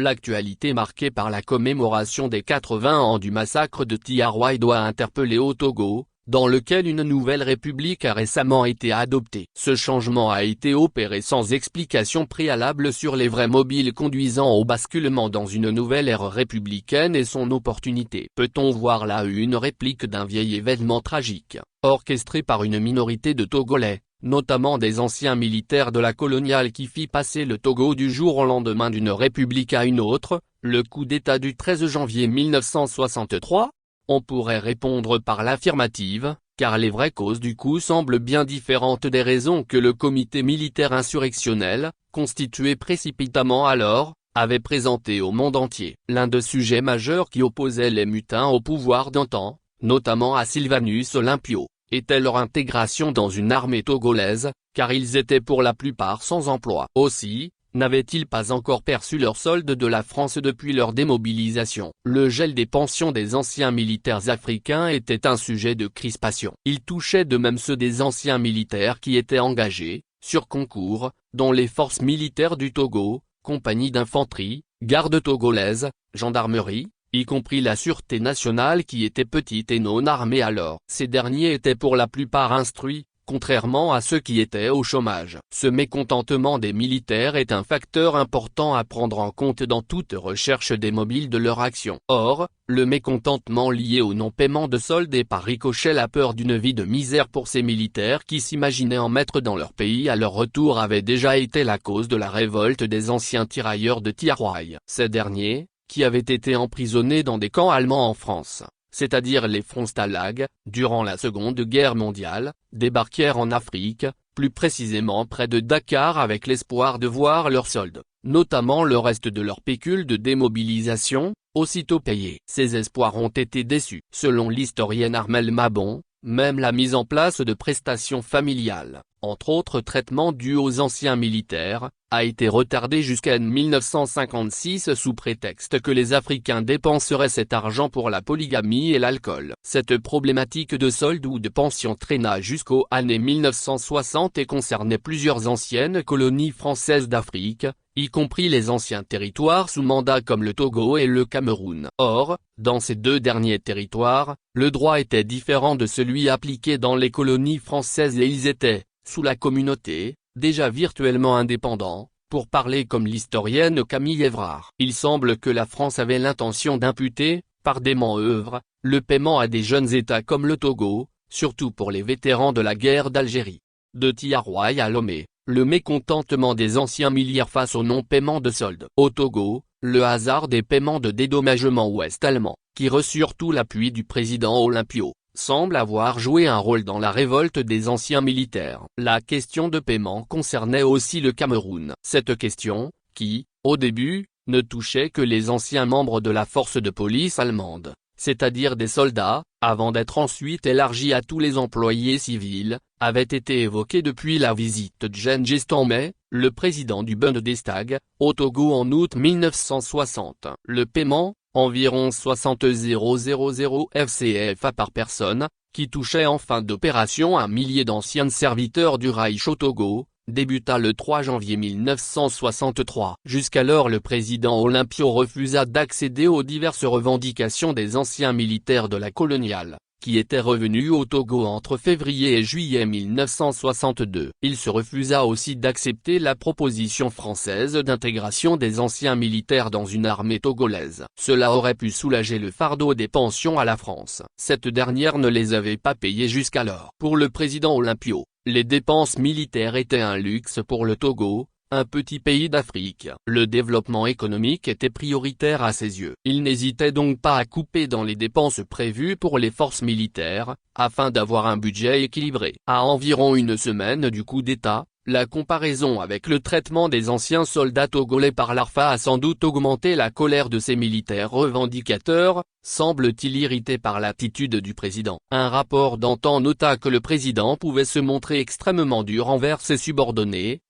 L'actualité marquée par la commémoration des 80 ans du massacre de Tiaroy doit interpeller au Togo, dans lequel une nouvelle république a récemment été adoptée. Ce changement a été opéré sans explication préalable sur les vrais mobiles conduisant au basculement dans une nouvelle ère républicaine et son opportunité. Peut-on voir là une réplique d'un vieil événement tragique, orchestré par une minorité de Togolais, notamment des anciens militaires de la coloniale qui fit passer le Togo du jour au lendemain d'une république à une autre, le coup d'État du 13 janvier 1963 ? On pourrait répondre par l'affirmative, car les vraies causes du coup semblent bien différentes des raisons que le comité militaire insurrectionnel, constitué précipitamment alors, avait présentées au monde entier. L'un des sujets majeurs qui opposait les mutins au pouvoir d'antan, notamment à Sylvanus Olympio, était leur intégration dans une armée togolaise, car ils étaient pour la plupart sans emploi. Aussi, n'avaient-ils pas encore perçu leur solde de la France depuis leur démobilisation? Le gel des pensions des anciens militaires africains était un sujet de crispation. Il touchait de même ceux des anciens militaires qui étaient engagés, sur concours, dans les forces militaires du Togo, compagnies d'infanterie, garde togolaise, gendarmerie, y compris la sûreté nationale qui était petite et non armée alors. Ces derniers étaient pour la plupart instruits, contrairement à ceux qui étaient au chômage. Ce mécontentement des militaires est un facteur important à prendre en compte dans toute recherche des mobiles de leur action. Or, le mécontentement lié au non-paiement de soldes et par ricochet la peur d'une vie de misère pour ces militaires qui s'imaginaient en mettre dans leur pays à leur retour avait déjà été la cause de la révolte des anciens tirailleurs de Tiaroy. Ces derniers, qui avaient été emprisonnés dans des camps allemands en France, c'est-à-dire les fronts Stalag, durant la Seconde Guerre mondiale, débarquèrent en Afrique, plus précisément près de Dakar avec l'espoir de voir leur solde, notamment le reste de leur pécule de démobilisation, aussitôt payé. Ces espoirs ont été déçus. Selon l'historienne Armelle Mabon, même la mise en place de prestations familiales, entre autres traitements dus aux anciens militaires, a été retardée jusqu'à 1956 sous prétexte que les Africains dépenseraient cet argent pour la polygamie et l'alcool. Cette problématique de solde ou de pension traîna jusqu'aux années 1960 et concernait plusieurs anciennes colonies françaises d'Afrique, y compris les anciens territoires sous mandat comme le Togo et le Cameroun. Or, dans ces deux derniers territoires, le droit était différent de celui appliqué dans les colonies françaises et ils étaient, sous la communauté, déjà virtuellement indépendants, pour parler comme l'historienne Camille Évrard. Il semble que la France avait l'intention d'imputer, par des manœuvres, le paiement à des jeunes États comme le Togo, surtout pour les vétérans de la guerre d'Algérie. De Tiaroy à Lomé, le mécontentement des anciens militaires face au non-paiement de soldes. Au Togo, le hasard des paiements de dédommagement ouest-allemand, qui reçurent tout l'appui du président Olympio, semble avoir joué un rôle dans la révolte des anciens militaires. La question de paiement concernait aussi le Cameroun. Cette question, qui, au début, ne touchait que les anciens membres de la force de police allemande, c'est-à-dire des soldats, avant d'être ensuite élargie à tous les employés civils, avait été évoquée depuis la visite de Gengis Khan, le président du Bundestag, au Togo en août 1960. Le paiement, environ 60 000 FCFA par personne, qui touchait en fin d'opération un millier d'anciens serviteurs du Reich au Togo, débuta le 3 janvier 1963. Jusqu'alors le président Olympio refusa d'accéder aux diverses revendications des anciens militaires de la coloniale, qui étaient revenus au Togo entre février et juillet 1962. Il se refusa aussi d'accepter la proposition française d'intégration des anciens militaires dans une armée togolaise. Cela aurait pu soulager le fardeau des pensions à la France. Cette dernière ne les avait pas payées jusqu'alors. Pour le président Olympio, les dépenses militaires étaient un luxe pour le Togo, un petit pays d'Afrique. Le développement économique était prioritaire à ses yeux. Il n'hésitait donc pas à couper dans les dépenses prévues pour les forces militaires, afin d'avoir un budget équilibré. À environ une semaine du coup d'État, la comparaison avec le traitement des anciens soldats togolais par l'ARFA a sans doute augmenté la colère de ces militaires revendicateurs, semble-t-il irrités par l'attitude du président. Un rapport d'antan nota que le président pouvait se montrer extrêmement dur envers ses subordonnés,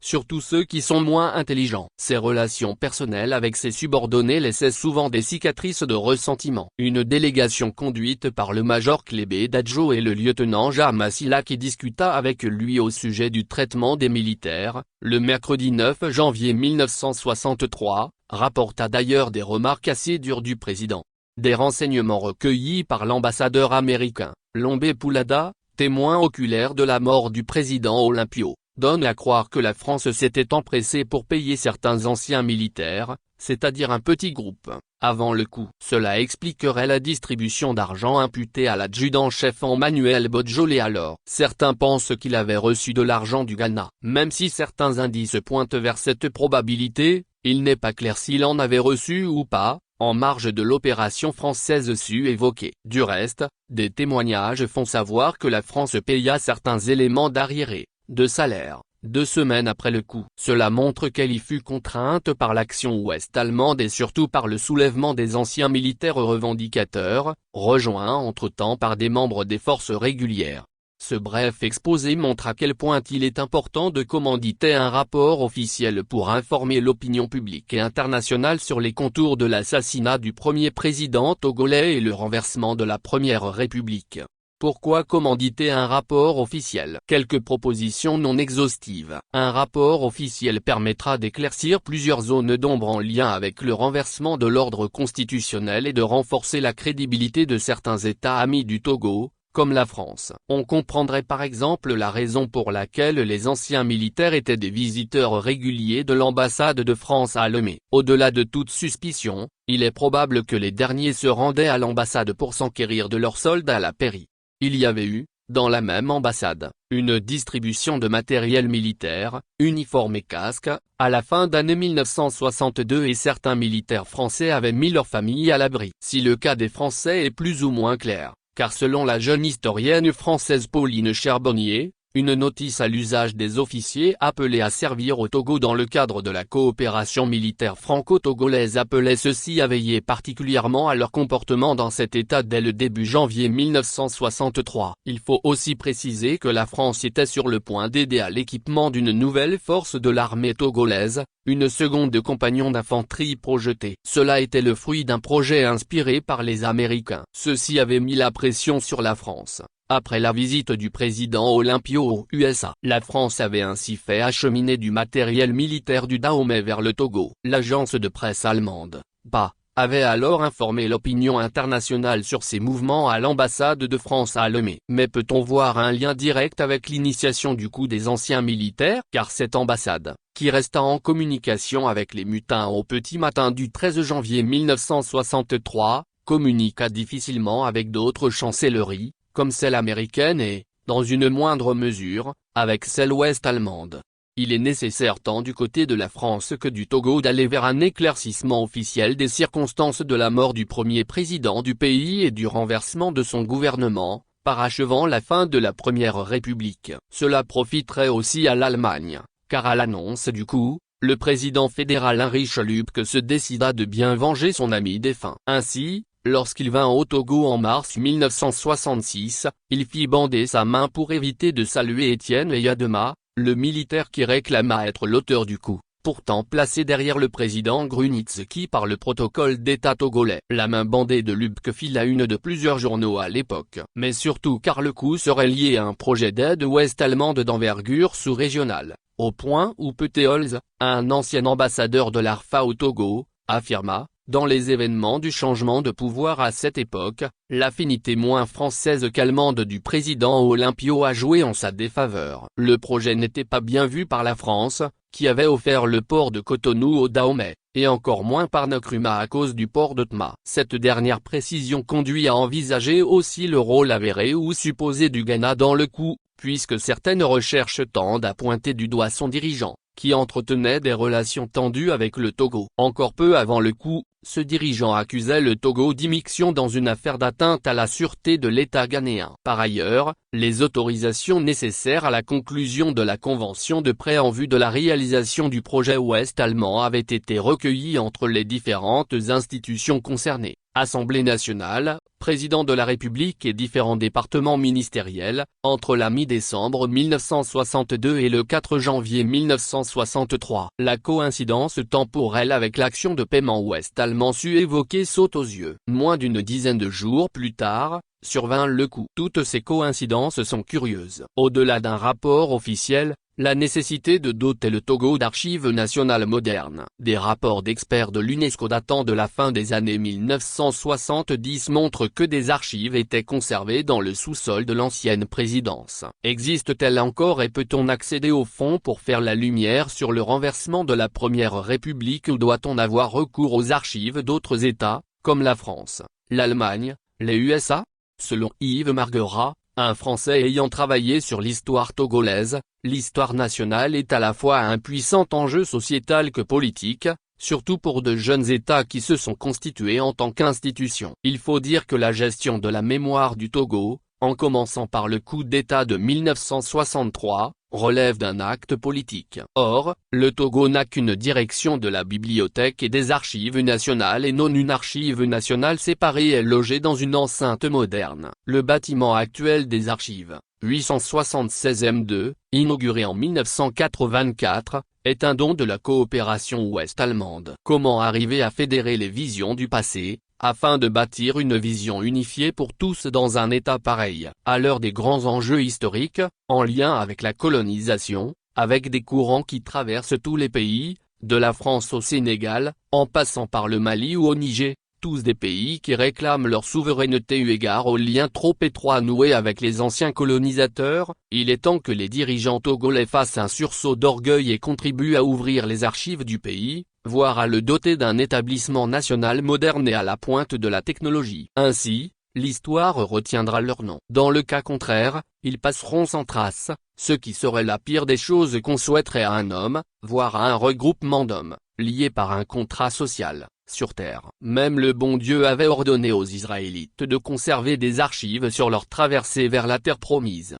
surtout ceux qui sont moins intelligents. Ses relations personnelles avec ses subordonnés laissaient souvent des cicatrices de ressentiment. Une délégation conduite par le major Clébé Dadjo et le lieutenant Jamassila qui discuta avec lui au sujet du traitement des militaires, le mercredi 9 janvier 1963, rapporta d'ailleurs des remarques assez dures du président. Des renseignements recueillis par l'ambassadeur américain, Lombé Poulada, témoin oculaire de la mort du président Olympio, donnent à croire que la France s'était empressée pour payer certains anciens militaires, c'est-à-dire un petit groupe, avant le coup. Cela expliquerait la distribution d'argent imputée à l'adjudant-chef Emmanuel Bodjolé alors. Certains pensent qu'il avait reçu de l'argent du Ghana. Même si certains indices pointent vers cette probabilité, il n'est pas clair s'il en avait reçu ou pas, en marge de l'opération française évoquée. Du reste, des témoignages font savoir que la France paya certains éléments d'arriérés, de salaire, 2 semaines après le coup. Cela montre qu'elle y fut contrainte par l'action ouest-allemande et surtout par le soulèvement des anciens militaires revendicateurs, rejoints entre-temps par des membres des forces régulières. Ce bref exposé montre à quel point il est important de commanditer un rapport officiel pour informer l'opinion publique et internationale sur les contours de l'assassinat du premier président togolais et le renversement de la Première République. Pourquoi commanditer un rapport officiel? Quelques propositions non exhaustives. Un rapport officiel permettra d'éclaircir plusieurs zones d'ombre en lien avec le renversement de l'ordre constitutionnel et de renforcer la crédibilité de certains États amis du Togo, comme la France. On comprendrait par exemple la raison pour laquelle les anciens militaires étaient des visiteurs réguliers de l'ambassade de France à Lomé. Au-delà de toute suspicion, il est probable que les derniers se rendaient à l'ambassade pour s'enquérir de leurs soldats à la pairie. Il y avait eu, dans la même ambassade, une distribution de matériel militaire, uniformes et casques, à la fin d'année 1962 et certains militaires français avaient mis leur famille à l'abri. Si le cas des Français est plus ou moins clair, car selon la jeune historienne française Pauline Charbonnier, une notice à l'usage des officiers appelés à servir au Togo dans le cadre de la coopération militaire franco-togolaise appelait ceux-ci à veiller particulièrement à leur comportement dans cet état dès le début janvier 1963. Il faut aussi préciser que la France était sur le point d'aider à l'équipement d'une nouvelle force de l'armée togolaise, une seconde compagnon d'infanterie projetée. Cela était le fruit d'un projet inspiré par les Américains. Ceux-ci avaient mis la pression sur la France. Après la visite du président Olympio aux USA, la France avait ainsi fait acheminer du matériel militaire du Dahomey vers le Togo. L'agence de presse allemande, BA, avait alors informé l'opinion internationale sur ces mouvements à l'ambassade de France à Lomé. Mais peut-on voir un lien direct avec l'initiation du coup des anciens militaires? Car cette ambassade, qui resta en communication avec les mutins au petit matin du 13 janvier 1963, communiqua difficilement avec d'autres chancelleries, comme celle américaine et, dans une moindre mesure, avec celle ouest-allemande. Il est nécessaire tant du côté de la France que du Togo d'aller vers un éclaircissement officiel des circonstances de la mort du premier président du pays et du renversement de son gouvernement, parachevant la fin de la Première République. Cela profiterait aussi à l'Allemagne, car à l'annonce du coup, le président fédéral Heinrich Lübke se décida de bien venger son ami défunt. Ainsi, lorsqu'il vint au Togo en mars 1966, il fit bander sa main pour éviter de saluer Étienne Eyadema, le militaire qui réclama être l'auteur du coup, pourtant placé derrière le président Grunitzky par le protocole d'État togolais. La main bandée de Lübke fit la une de plusieurs journaux à l'époque, mais surtout car le coup serait lié à un projet d'aide ouest-allemande d'envergure sous-régionale, au point où Peteholz, un ancien ambassadeur de l'ARFA au Togo, affirma: dans les événements du changement de pouvoir à cette époque, l'affinité moins française qu'allemande du président Olympio a joué en sa défaveur. Le projet n'était pas bien vu par la France, qui avait offert le port de Cotonou au Dahomey, et encore moins par Nkrumah à cause du port de Tma. Cette dernière précision conduit à envisager aussi le rôle avéré ou supposé du Ghana dans le coup, puisque certaines recherches tendent à pointer du doigt son dirigeant, qui entretenait des relations tendues avec le Togo. Encore peu avant le coup, ce dirigeant accusait le Togo d'immixtion dans une affaire d'atteinte à la sûreté de l'État ghanéen. Par ailleurs, les autorisations nécessaires à la conclusion de la convention de prêt en vue de la réalisation du projet ouest-allemand avaient été recueillies entre les différentes institutions concernées, Assemblée nationale, Président de la République et différents départements ministériels, entre la mi-décembre 1962 et le 4 janvier 1963. La coïncidence temporelle avec l'action de paiement ouest-allemand évoquée saute aux yeux. Moins d'une dizaine de jours plus tard, survint le coup. Toutes ces coïncidences sont curieuses. Au-delà d'un rapport officiel, La nécessité de doter le Togo d'archives nationales modernes. Des rapports d'experts de l'UNESCO datant de la fin des années 1970 montrent que des archives étaient conservées dans le sous-sol de l'ancienne présidence. Existe-t-elle encore et peut-on accéder aux fonds pour faire la lumière sur le renversement de la Première République ou doit-on avoir recours aux archives d'autres États, comme la France, l'Allemagne, les USA? Selon Yves Marguerat, un Français ayant travaillé sur l'histoire togolaise, l'histoire nationale est à la fois un puissant enjeu sociétal que politique, surtout pour de jeunes États qui se sont constitués en tant qu'institution. Il faut dire que la gestion de la mémoire du Togo, en commençant par le coup d'État de 1963, relève d'un acte politique. Or, le Togo n'a qu'une direction de la bibliothèque et des archives nationales et non une archive nationale séparée et logée dans une enceinte moderne. Le bâtiment actuel des archives, 876 M2, inauguré en 1984, est un don de la coopération ouest-allemande. Comment arriver à fédérer les visions du passé, afin de bâtir une vision unifiée pour tous dans un État pareil? À l'heure des grands enjeux historiques, en lien avec la colonisation, avec des courants qui traversent tous les pays, de la France au Sénégal, en passant par le Mali ou au Niger, tous des pays qui réclament leur souveraineté eu égard aux liens trop étroits noués avec les anciens colonisateurs, il est temps que les dirigeants togolais fassent un sursaut d'orgueil et contribuent à ouvrir les archives du pays, voire à le doter d'un établissement national moderne et à la pointe de la technologie. Ainsi, l'histoire retiendra leur nom. Dans le cas contraire, ils passeront sans trace, ce qui serait la pire des choses qu'on souhaiterait à un homme, voire à un regroupement d'hommes, liés par un contrat social, sur terre. Même le bon Dieu avait ordonné aux Israélites de conserver des archives sur leur traversée vers la terre promise.